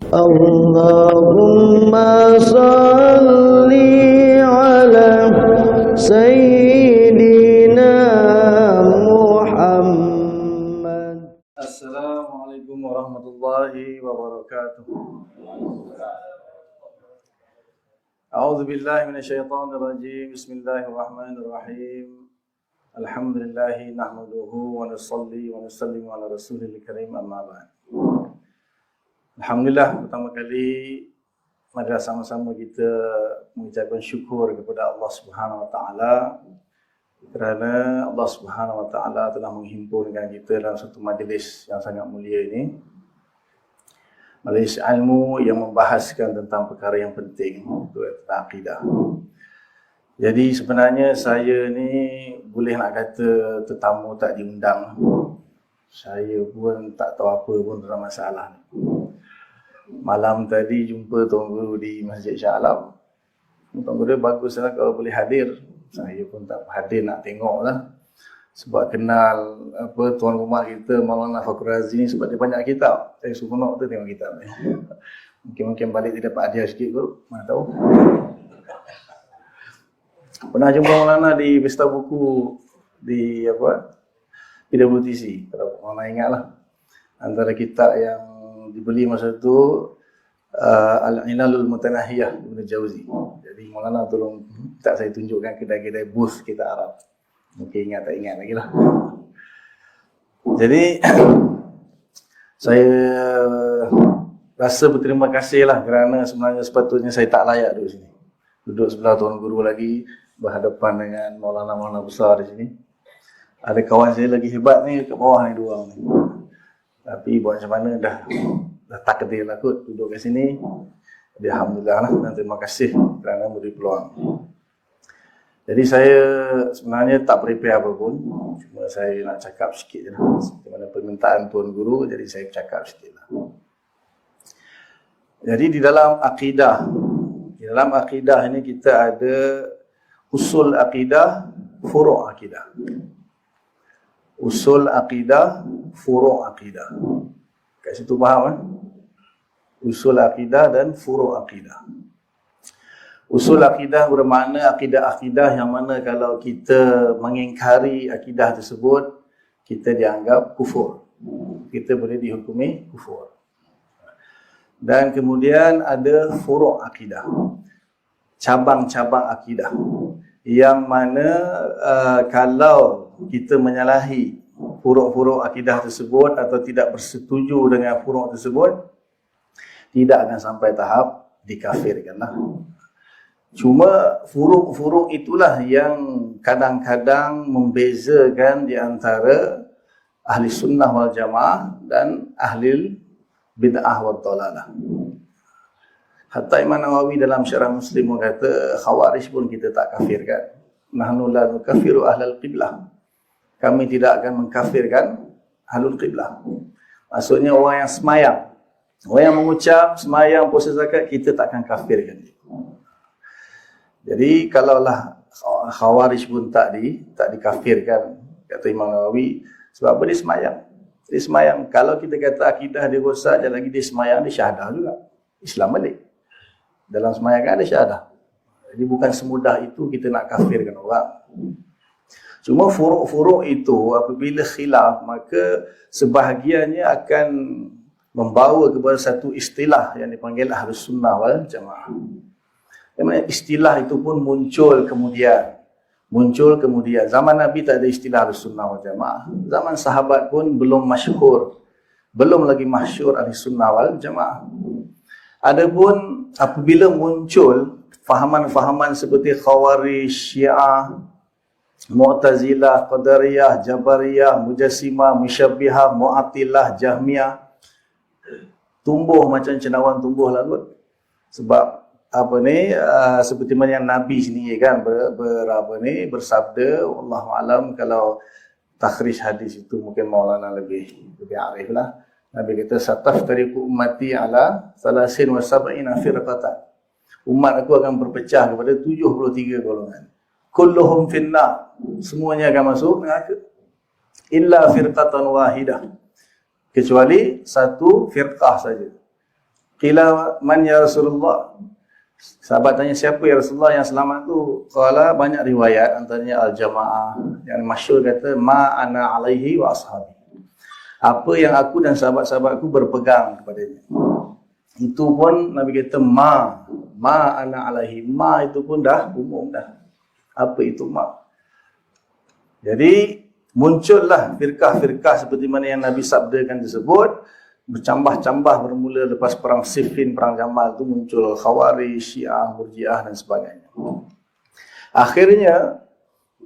Allahumma salli ala Sayyidina Muhammad. Assalamualaikum warahmatullahi wabarakatuh. A'udzu billahi minasyaitonir rajim. Bismillahirrahmanirrahim. Alhamdulillah nahmaduhu wa nusalli wa nusallimu ala rasulil karim, amma ba'd. Alhamdulillah, pertama kali marilah sama-sama kita mengucapkan syukur kepada Allah Subhanahu wa taala kerana Allah Subhanahu wa taala telah menghimpunkan kita dalam satu majlis yang sangat mulia ini. Majlis ilmu yang membahaskan tentang perkara yang penting, iaitu akidah. Jadi sebenarnya saya ni boleh nak kata tetamu tak diundang. Saya pun tak tahu apa pun tentang masalah ni. Malam tadi jumpa Tuan Guru di Masjid Shah Alam. Tuan Guru baguslah kalau boleh hadir. Saya pun tak hadir nak tengok lah. Sebab kenal tuan rumah kita Maulana Fakhrul Razi ni sebab dia banyak kitab. Saya seronok tu tengok kitab ni. Mungkin balik dia dapat hadiah sikit Guru, mana tahu. Pernah jumpa Maulana di pesta buku di PWTC, kalau Maulana ingat lah. Antara kitab yang dibeli masa tu Al-Ilalul Mutanahiyah Ibn Jauzi. Jadi Maulana tolong tak saya tunjukkan kedai-kedai booth kita Arab. Mungkin ingat tak ingat lagi lah. Jadi saya rasa berterima kasih lah kerana sebenarnya sepatutnya saya tak layak duduk sini. Duduk sebelah Tuan Guru lagi, berhadapan dengan Maulana besar di sini. Ada kawan saya lagi hebat ni kat bawah ni dua ni. Tapi buat macam mana dah takdir lah kot duduk kat sini. Jadi Alhamdulillah lah dan terima kasih kerana beri peluang. Jadi saya sebenarnya tak prepare apa pun. Cuma saya nak cakap sikit je lah. Seperti mana permintaan Tuan Guru, jadi saya cakap sikit lah. Jadi di dalam akidah ini kita ada usul akidah, furu' akidah. Usul akidah, furu' akidah. Kat situ faham kan? Usul akidah dan furu' akidah. Usul akidah bermakna akidah-akidah yang mana kalau kita mengingkari akidah tersebut, kita dianggap kufur. Kita boleh dihukumi kufur. Dan kemudian ada furu' akidah. Cabang-cabang akidah. Yang mana kalau kita menyalahi furu'-furu' akidah tersebut atau tidak bersetuju dengan furu' tersebut, tidak akan sampai tahap dikafirkanlah. Cuma furu'-furu' itulah yang kadang-kadang membezakan di antara ahli sunnah wal jamaah dan ahli bid'ah wal dalalah. Hatta Imam Nawawi dalam Syarah Muslim berkata, Khawarij pun kita tak kafirkan. Nahnu la nukaffiru ahlal qiblah. Kami tidak akan mengkafirkan ahlul qiblah. Maksudnya orang yang semayang. Orang yang mengucap semayang, puasa, zakat, kita tak akan kafirkan dia. Jadi kalaulah Khawarij pun tak dikafirkan, kata Imam Nawawi, sebab apa dia semayang? Dia semayang. Kalau kita kata akidah dia rosak, dan lagi dia semayang, dia syahadah juga. Islam balik. Dalam semayang kan ada syahadah. Jadi bukan semudah itu kita nak kafirkan orang. Cuma furu'-furu' itu apabila khilaf, maka sebahagiannya akan membawa kepada satu istilah yang dipanggil Ahlus Sunnah wal Jamaah. Yang mana istilah itu pun muncul kemudian. Zaman Nabi tak ada istilah Ahlus Sunnah wal Jamaah. Zaman sahabat pun belum masyhur. Belum lagi masyhur Ahlus Sunnah wal Jamaah. Adapun apabila muncul fahaman-fahaman seperti Khawarij, Syiah, Mu'tazilah, Qadariyah, Jabariyah, Mujassimah, Musyabbihah, Mu'attilah, Jahmiyah, tumbuh macam cendawan tumbuh lah kot. Sebab seperti mana yang Nabi sendiri kan bersabda, wallahu alam, kalau takhrij hadis itu mungkin Maulana lebih arif lah. Nabi kata, sataftariqu ummati ala 73 firqatan. Umat aku akan berpecah kepada 73 golongan. Kulluhum finnar. Semuanya akan masuk neraka. Illa firqatan wahidah. Kecuali satu firqah saja. Qila man ya Rasulullah. Sahabat tanya, siapa ya Rasulullah yang selamat tu? Qala, banyak riwayat, antaranya Al-Jamaah yang masyhur kata, ma ana alaihi wa ashabi. Apa yang aku dan sahabat-sahabatku berpegang kepadanya. Itu pun Nabi kata ma ana alaihi. Ma itu pun dah umum dah. Apa itu ma? Jadi muncullah firqah-firqah seperti mana yang Nabi sabdakan tersebut. Bercambah-cambah bermula lepas perang Siffin, perang Jamal itu muncul Khawarij, Syiah, Murji'ah dan sebagainya. Akhirnya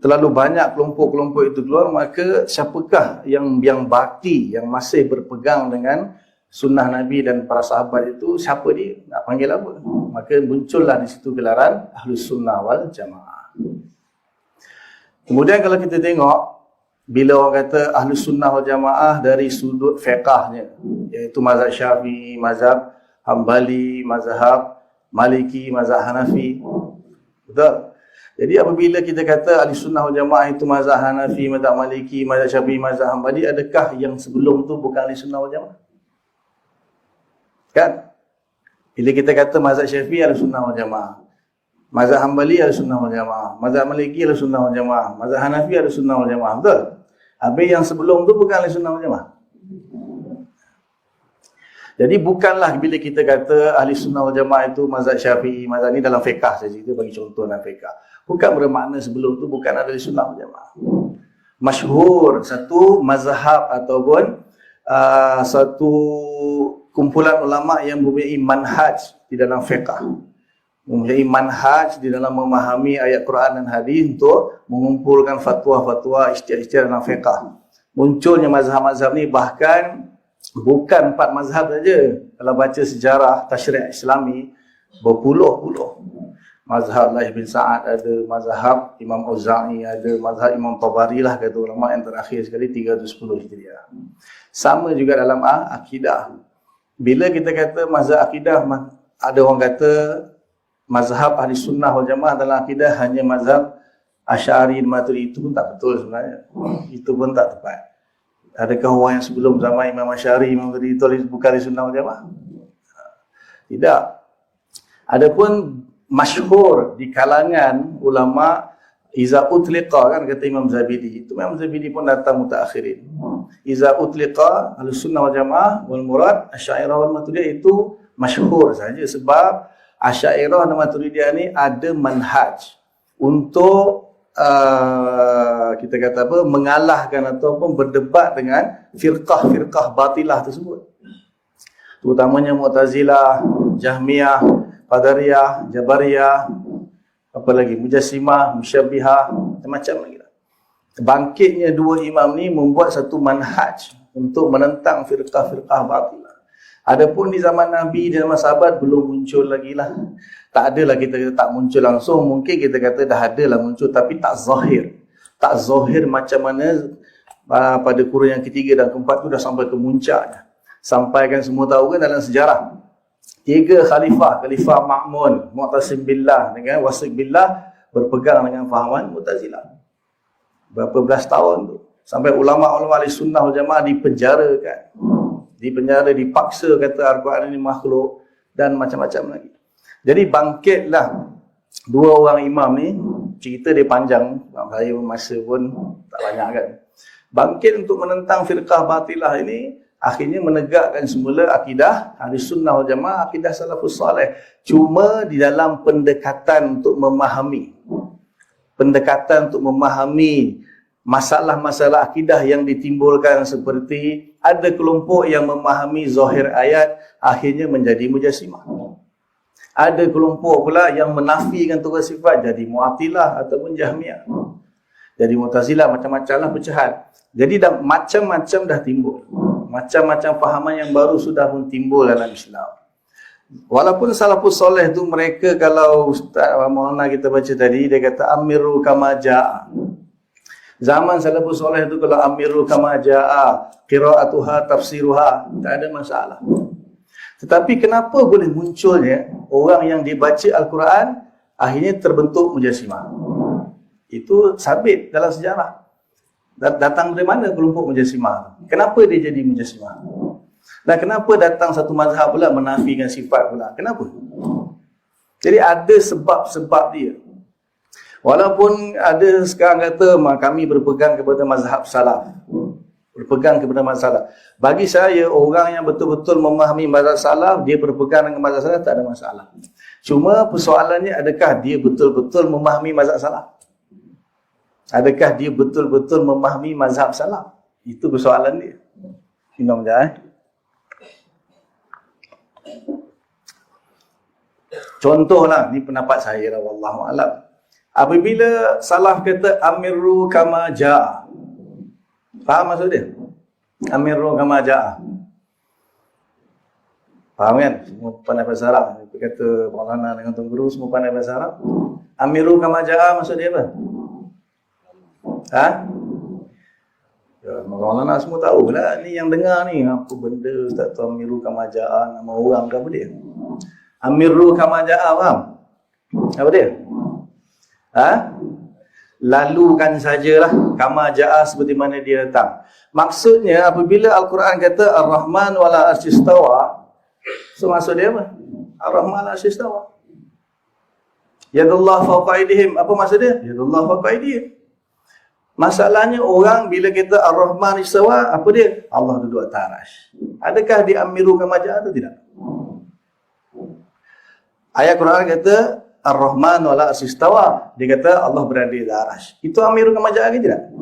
terlalu banyak kelompok-kelompok itu keluar, maka siapakah yang baki, yang masih berpegang dengan sunnah Nabi dan para sahabat itu, siapa dia? Nak panggil apa? Maka muncullah di situ gelaran Ahlus Sunnah wal Jamaah. Kemudian kalau kita tengok, bila orang kata Ahlus Sunnah wal Jamaah dari sudut fiqahnya, iaitu mazhab Syafi'i, mazhab Hambali, mazhab Maliki, mazhab Hanafi. Betul? Jadi apabila kita kata Ahlus Sunnah wal Jamaah itu mazhab Hanafi, mazhab Maliki, mazhab Syafi'i, mazhab Hambali, adakah yang sebelum tu bukan Ahlus Sunnah wal Jamaah? Kan? Bila kita kata mazhab Syafi'i Ahlus Sunnah wal Jamaah, mazhab Hambali Ahlus Sunnah wal Jamaah, mazhab Maliki Ahlus Sunnah wal Jamaah, mazhab Hanafi Ahlus Sunnah wal Jamaah, betul? Habis yang sebelum tu bukan Ahlus Sunnah wal Jamaah. Jadi bukanlah bila kita kata Ahli Sunnah wal Jamaah itu mazhab Syafi'i, mazhab ni dalam fiqh saja, kita bagi contoh dalam fiqh. Bukan bermakna sebelum tu bukan Ahli Sunnah wal Jamaah. Masyhur satu mazhab ataupun satu kumpulan ulama yang mempunyai manhaj di dalam fiqh. Mempunyai manhaj di dalam memahami ayat Quran dan hadis untuk mengumpulkan fatwa-fatwa ijtihad dalam fiqh. Munculnya mazhab-mazhab ni bahkan bukan 4 mazhab saja. Kalau baca sejarah tasyri' Islami, berpuluh-puluh. Mazhab Laith bin Sa'ad ada, mazhab Imam Auza'i ada, mazhab Imam Tabari lah kata ulama yang terakhir sekali 310 Hijriah. Sama juga dalam akidah. Bila kita kata mazhab akidah, ada orang kata mazhab Ahli Sunnah wal Jamaah dalam akidah hanya mazhab Asy'ari, Maturidi. Itu pun tak betul sebenarnya. Itu pun tak tepat. Adakah orang yang sebelum zaman Imam Asy'ari, Imam Maturidi itu bukan Ahli Sunnah wal Jamaah? Tidak. Adapun masyhur di kalangan ulama, iza utliqa, kan kata Imam Zabidi. Itu Imam Zabidi pun datang mutaakhirin. Iza utliqa Ahlus Sunnah wal Jamaah wal murad Asy'ariyah wal Maturidiyah, itu masyhur saja sebab Asy'ariyah dan Maturidiyah ni ada manhaj untuk kita kata apa, mengalahkan ataupun berdebat dengan firqah-firqah batilah tersebut. Terutamanya Mu'tazilah, Jahmiyah, Qadariyah, Jabariyah, apa lagi, Mujassimah, Musyabbihah, macam-macam lagi. Bangkitnya dua imam ni membuat satu manhaj untuk menentang firqah-firqah batilah. Adapun di zaman Nabi dan zaman sahabat belum muncul lagi lah. Tak adalah kita kata tak muncul langsung. Mungkin kita kata dah ada lah muncul, tapi tak zahir. Tak zahir macam mana pada kurun yang ketiga dan keempat tu dah sampai ke muncaknya. Sampai kan semua tahu kan dalam sejarah. 3 khalifah, Khalifah Ma'mun, Mu'tasim billah dengan Wasiq billah, berpegang dengan fahaman Mu'tazilah. Berapa belas tahun tu. Sampai ulama-ulama Ahli Sunnah wal Jamaah dipenjarakan. Dipenjara, dipaksa kata Al-Quran ini makhluk dan macam-macam lagi. Jadi bangkitlah dua orang imam ni, cerita dia panjang, saya masa pun tak banyak kan. Bangkit untuk menentang firqah batilah ini, akhirnya menegakkan semula akidah Ahli Sunnah wal Jamaah, akidah salafus salih. Cuma di dalam pendekatan untuk memahami. Pendekatan untuk memahami masalah-masalah akidah yang ditimbulkan, seperti ada kelompok yang memahami zahir ayat akhirnya menjadi Mujassimah. Ada kelompok pula yang menafikan tugas sifat jadi Mu'attilah ataupun Jahmiyah. Jadi Mu'tazilah, macam-macam lah pecahan. Jadi dah macam-macam dah timbul. Macam-macam fahaman yang baru sudah pun timbul dalam Islam. Walaupun salafus soleh tu mereka, kalau Ustaz Maulana kita baca tadi, dia kata amiru kama ja'a. Zaman salafus soleh tu kalau amiru kama ja'a, qira'atuha, tafsiruha, tak ada masalah. Tetapi kenapa boleh munculnya orang yang dibaca Al-Quran akhirnya terbentuk Mujassimah? Itu sabit dalam sejarah. Datang dari mana kelompok Mujassimah? Kenapa dia jadi Mujassimah? Dan kenapa datang satu mazhab pula menafikan sifat pula? Kenapa? Jadi ada sebab-sebab dia. Walaupun ada sekarang kata kami berpegang kepada mazhab salaf. Berpegang kepada mazhab salaf. Bagi saya, orang yang betul-betul memahami mazhab salaf, dia berpegang dengan mazhab salaf, tak ada masalah. Cuma persoalannya, adakah dia betul-betul memahami mazhab salaf? Adakah dia betul-betul memahami mazhab salaf? Itu persoalan dia. Minum sekejap Contohlah, ni pendapat saya lah, wallahu a'lam. Apabila salaf kata amiru kama ja'a. Faham maksud dia? Amiru kama ja'a. Faham kan? Semua pandai bahasa Arab. Dia kata Maulana dengan Tuan Guru semua pandai bahasa Arab. Amiru kama ja'a maksud dia apa? Ha? Ya, Maulana semua tahu lah. Ni yang dengar ni. Apa benda Ustaz tu amiru kama ja'a. Nama orang ke apa dia? Amiru kama ja'a, faham? Apa dia? Ha? Lalukan sajalah kama ja'a seperti mana dia datang. Maksudnya apabila Al-Quran kata Ar-Rahman wala arsyistawa, so maksud dia apa? Ar-Rahman wala arsyistawa. Yadullah fawqa aydihim, apa maksud dia? Yadullah fawqa aydihim. Masalahnya orang bila kita Ar-Rahman istawa, apa dia? Allah duduk atas arasy. Adakah diamiru kama ja'a atau tidak? Ayat Quran kata Ar-Rahman wala asistawa. Dia kata Allah berada di arasy. Itu amiru kama ja'a ke tidak?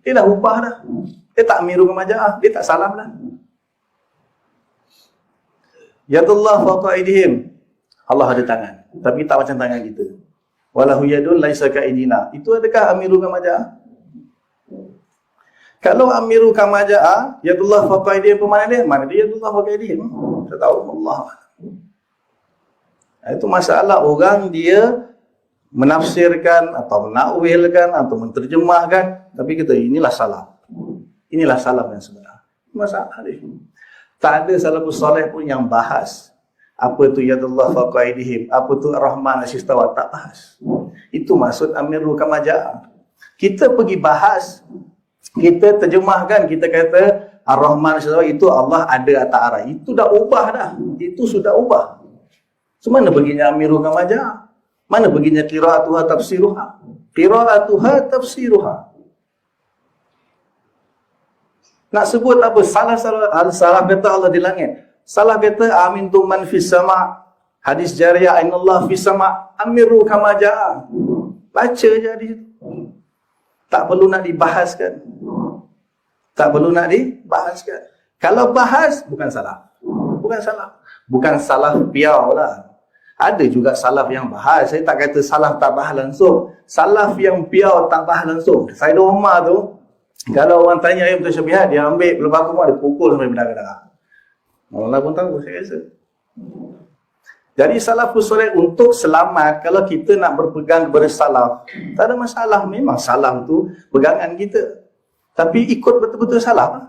Dia dah ubah dah. Dia tak amiru kama ja'a. Dia tak salam dah. Yadullah fawqa aydihim. Allah ada tangan. Tapi tak macam tangan kita. Walahu yadun laisa ka aydina. Itu adakah amiru kama ja'a? Kalau amiru kama ja'a, yadullah fawqa aydihim, apa mana dia? Mana dia yadullah fawqa aydihim? Tak tahu Allah. Itu masalah orang dia menafsirkan atau menakwilkan atau menterjemahkan, tapi kita inilah salah. Inilah salah yang sebenar. Masalah dia. Tak ada salafus salih pun yang bahas apa tu yadullah fawqa aydihim, apa tu Rahman asyistawa, tak bahas. Itu maksud amiru kama ja'a. Kita pergi bahas, kita terjemahkan, kita kata Ar-Rahman asyistawa itu Allah ada atas arasy. Itu dah ubah dah. Itu sudah ubah. So, mana baginya amiru kama ja'a? Mana baginya qira'atuha tafsiruha? Qira'atuha tafsiruha. Nak sebut apa? Salah kata Allah di langit. Salah kata amintum man fis sama'. Hadis jariyah ainallah fis sama'. Amiru kama ja'a. Baca je di situ. Tak perlu nak dibahaskan. Tak perlu nak dibahaskan. Kalau bahas, bukan salah. Bukan salah. Bukan salah piau lah. Ada juga salaf yang bahas. Saya tak kata salaf tak bahas langsung. Salaf yang piau tak bahas langsung. Sayyidina Umar tu, kalau orang tanya ayat mutasyabihat, dia ambil pelebah kumar, dia pukul sampai berdarah-darah. Allah pun tahu, saya rasa. Jadi salafus soleh untuk selamat, kalau kita nak berpegang kepada salaf, tak ada masalah. Memang salaf tu pegangan kita. Tapi ikut betul-betul salaf.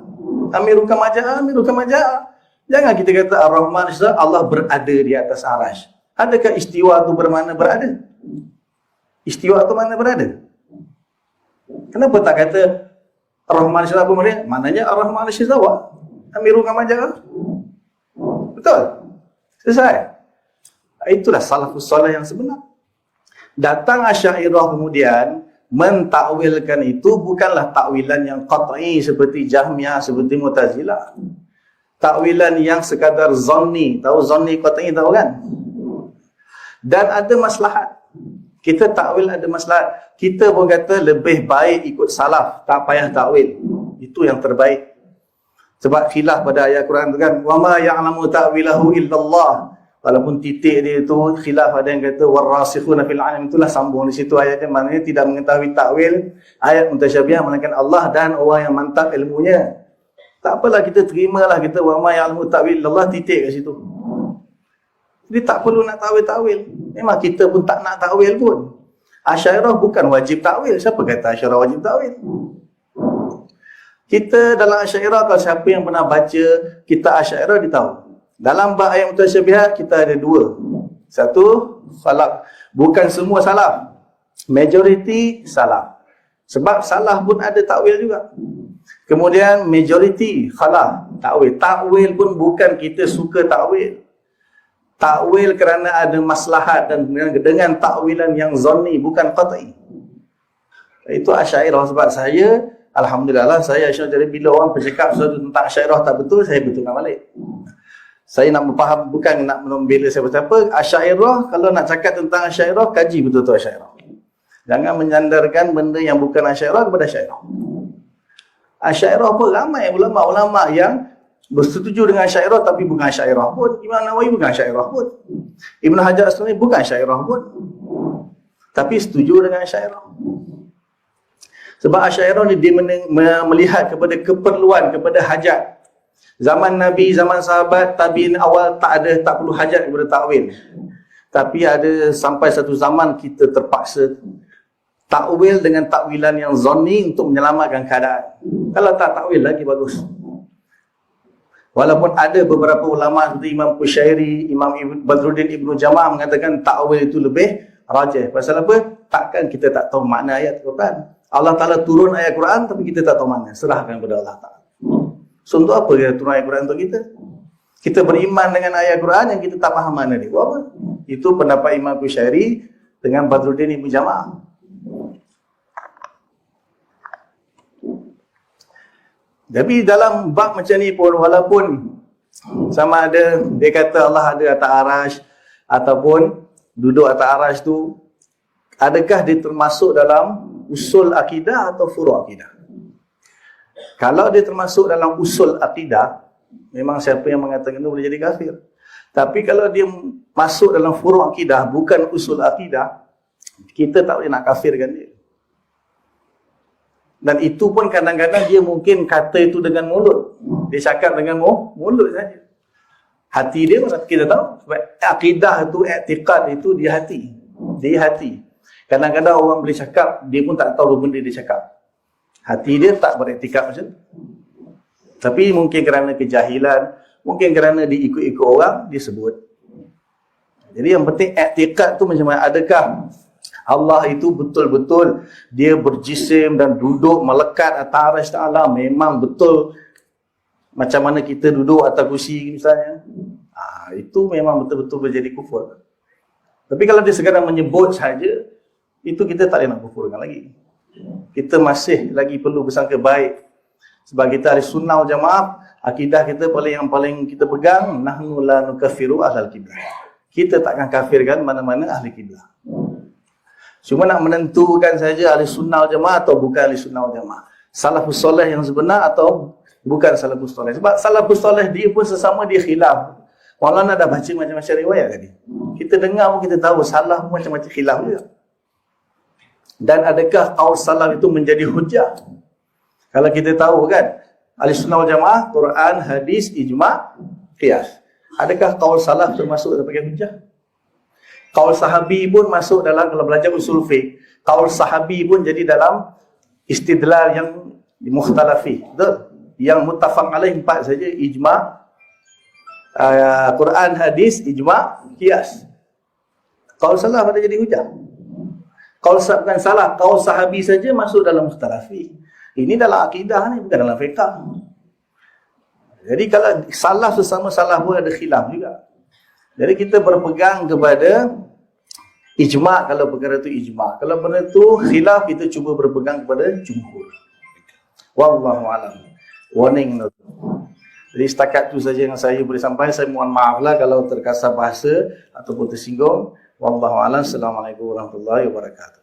Amiru kama ja'a, amiru kama ja'a. Jangan kita kata Ar-Rahman Allah berada di atas arasy. Adakah istiwa tu bermakna berada? Istiwa tu mana berada? Kenapa tak kata Ar-Rahman apa maknanya? Maknanya Ar-Rahman istawa. Amiru kama ja'a. Betul? Selesai. Itulah salafus salih yang sebenar. Datang Asy'ariyah kemudian mentakwilkan itu bukanlah takwilan yang qat'i seperti Jahmiyah, seperti Mu'tazilah. Takwilan yang sekadar zanni. Tahu zanni qat'i tahu kan? Dan ada maslahat. Kita takwil ada maslahat. Kita pun kata lebih baik ikut salaf, tak payah takwil. Itu yang terbaik. Sebab khilaf pada ayat Quran tu kan, wa ma ya'lamu ta'wilahu illallah. Walaupun titik dia tu khilaf, ada yang kata warasikhuna fil 'ilm, itulah sambung di situ ayatnya, maknanya tidak mengetahui takwil ayat mutasyabiah melainkan Allah dan orang yang mantap ilmunya. Tak apalah, kita terimalah, kita wa ma ya'lamu ta'wil illallah, titik kat situ. Jadi tak perlu nak takwil-takwil. Memang kita pun tak nak takwil pun. Asy'ariyah bukan wajib takwil. Siapa kata Asy'ariyah wajib takwil? Kita dalam Asy'ariyah, kalau siapa yang pernah baca kitab Asy'ariyah, dia tahu. Dalam bab ayat mutasyabihat kita ada dua. Satu, salaf. Bukan semua salaf. Majority salaf. Sebab salaf pun ada takwil juga. Kemudian majority khalaf. Takwil. Takwil pun bukan kita suka takwil. Takwil kerana ada maslahat dan dengan takwilan yang zanni, bukan qat'i. Itu Asy'ariyah. Sebab saya, alhamdulillah, saya Asy'ariyah. Bila orang bercakap sesuatu tentang Asy'ariyah tak betul, saya betulkan balik. Saya nak memfaham, bukan nak membela siapa siapa. Asy'ariyah, kalau nak cakap tentang Asy'ariyah, kaji betul-betul Asy'ariyah. Jangan menyandarkan benda yang bukan Asy'ariyah kepada Asy'ariyah. Asy'ariyah pun ramai ulama-ulama yang bersetuju dengan Asy'ariyah tapi bukan Asy'ariyah pun. Imam Nawawi bukan Asy'ariyah pun. Ibn Hajar Asqalani bukan Asy'ariyah pun. Tapi setuju dengan Asy'ariyah. Sebab Asy'ariyah ni dia melihat kepada keperluan, kepada hajat. Zaman Nabi, zaman sahabat, tabi'in awal tak perlu hajat kepada takwil. Tapi ada sampai satu zaman kita terpaksa takwil dengan takwilan yang zanni untuk menyelamatkan keadaan. Kalau tak takwil lagi bagus. Walaupun ada beberapa ulama seperti Imam Qushairi, Imam Badruddin Ibnu Jama'ah mengatakan takwil itu lebih rajih. Pasal apa? Takkan kita tak tahu makna ayat Quran. Allah Ta'ala turun ayat Quran tapi kita tak tahu makna. Serahkan kepada Allah Ta'ala. So untuk apa dia turun ayat Quran untuk kita? Kita beriman dengan ayat Quran yang kita tak faham makna dia. Buat apa? Itu pendapat Imam Qushairi dengan Badruddin Ibnu Jama'ah. Tapi dalam bab macam ni pun, walaupun sama ada dia kata Allah ada atas arash ataupun duduk atas arash tu, adakah dia termasuk dalam usul akidah atau furu' akidah? Kalau dia termasuk dalam usul akidah, memang siapa yang mengatakan itu boleh jadi kafir. Tapi kalau dia masuk dalam furu' akidah, bukan usul akidah, kita tak boleh nak kafirkan dia. Dan itu pun kadang-kadang dia mungkin kata itu dengan mulut. Dia cakap dengan mulut saja. Hati dia mana kita tahu. Sebab akidah itu, i'tiqad itu di hati. Di hati. Kadang-kadang orang boleh cakap, dia pun tak tahu benda dia cakap. Hati dia tak beriktikad macam tu. Tapi mungkin kerana kejahilan, mungkin kerana diikut-ikut orang, dia sebut. Jadi yang penting i'tiqad tu macam mana? Adakah Allah itu betul-betul dia berjisim dan duduk melekat atas arasy Allah, memang betul macam mana kita duduk atas kursi misalnya. Itu memang betul-betul menjadi kufur. Tapi kalau dia sekadar menyebut saja, itu kita tak boleh nak kufurkan lagi. Kita masih lagi perlu bersangka baik. Sebab kita ahli sunnah wal jamaah, akidah kita yang paling kita pegang, nahnu la nukaffiru ahlal qiblah. Kita takkan kafirkan mana-mana ahli kiblah. Cuma nak menentukan saja ahli sunnah wal jamaah atau bukan ahli sunnah wal jamaah. Salafus soleh yang sebenar atau bukan salafus soleh. Sebab salafus soleh dia pun sesama dia khilaf. Maulana dah baca macam-macam riwayat tadi. Kita dengar pun kita tahu salah pun macam-macam khilaf juga. Dan adakah qaul salaf itu menjadi hujah? Kalau kita tahu kan, ahli sunnah wal jamaah, Quran, hadis, ijma', qiyas. Adakah qaul salaf termasuk sebagai hujah? Qaul sahabi pun masuk dalam, kalau belajar usul fiqh, qaul sahabi pun jadi dalam istidlal yang mukhtalafi. Betul? Yang muttafaq alaih 4 saja, ijma', Quran, hadis, ijma', qiyas. Qaul salaf ada jadi hujah. Qaul bukan salah, qaul sahabi saja masuk dalam mukhtalafi. Ini dalam akidah ni, bukan dalam fiqh. Jadi kalau salaf sesama salaf pun ada khilaf juga. Jadi kita berpegang kepada ijma' kalau perkara itu ijma'. Kalau benda itu khilaf, kita cuba berpegang kepada jumhur. Wallahu a'lam. Warning note. Jadi setakat itu saja yang saya boleh sampaikan. Saya mohon maaflah kalau terkasar bahasa ataupun tersinggung. Wallahu a'lam. Assalamualaikum warahmatullahi wabarakatuh.